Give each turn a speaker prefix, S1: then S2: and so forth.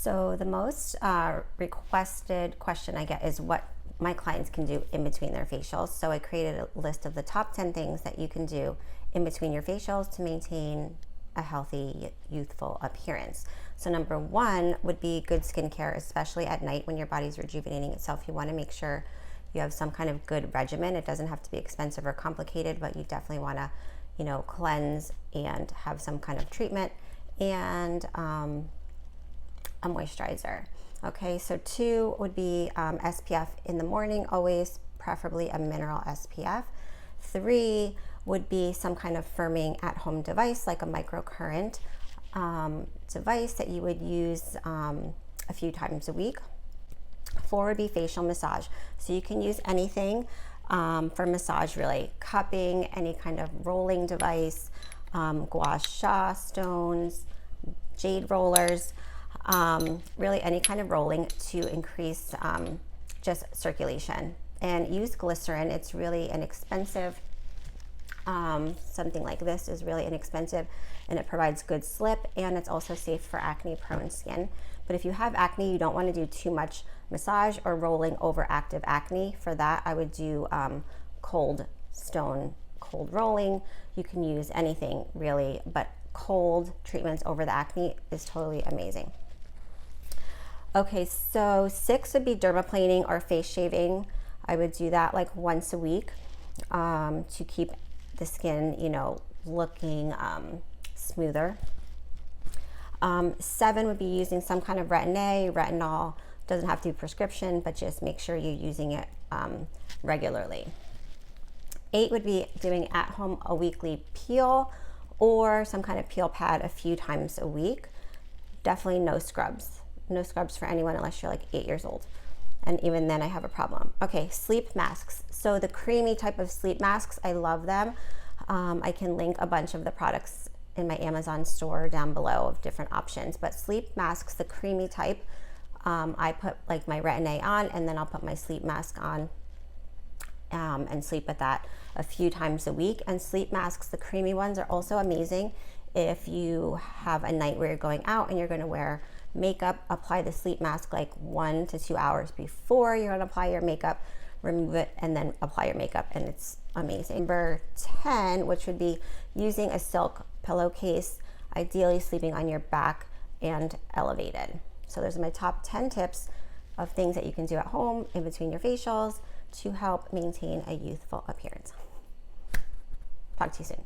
S1: So the most requested question I get is what my clients can do in between their facials. So I created a list of the top 10 things that you can do in between your facials to maintain a healthy, youthful appearance. So number one would be good skincare, especially at night when your body's rejuvenating itself. You want to make sure you have some kind of good regimen. It doesn't have to be expensive or complicated, but you definitely want to, cleanse and have some kind of treatment and a moisturizer. Okay, so 2 would be SPF in the morning, always, preferably a mineral SPF. 3 would be some kind of firming at-home device, like a microcurrent device that you would use a few times a week. 4 would be facial massage. So you can use anything for massage, really. Cupping, any kind of rolling device, gua sha stones, jade rollers, really any kind of rolling to increase just circulation. And use glycerin. It's really inexpensive. Something like this is really inexpensive and it provides good slip, and it's also safe for acne prone skin. But if you have acne, you don't want to do too much massage or rolling over active acne. For that, I would do cold rolling. You can use anything really, but cold treatments over the acne is totally amazing. Okay, so 6 would be dermaplaning or face shaving. I would do that like once a week to keep the skin, looking smoother. 7 would be using some kind of retinol. Doesn't have to be prescription, but just make sure you're using it regularly. 8 would be doing at home a weekly peel or some kind of peel pad a few times a week. Definitely no scrubs. No scrubs for anyone unless you're like 8 years old. And even then I have a problem. Okay, sleep masks. So the creamy type of sleep masks, I love them. I can link a bunch of the products in my Amazon store down below of different options. But sleep masks, the creamy type, I put like my Retin-A on, and then I'll put my sleep mask on and sleep with that a few times a week. And sleep masks, the creamy ones, are also amazing if you have a night where you're going out and you're going to wear makeup. Apply the sleep mask like 1 to 2 hours before you're going to apply your makeup, remove it, and then apply your makeup, and it's amazing. Number 10, which would be using a silk pillowcase, ideally sleeping on your back and elevated. So those are my top 10 tips of things that you can do at home in between your facials to help maintain a youthful appearance. Talk to you soon.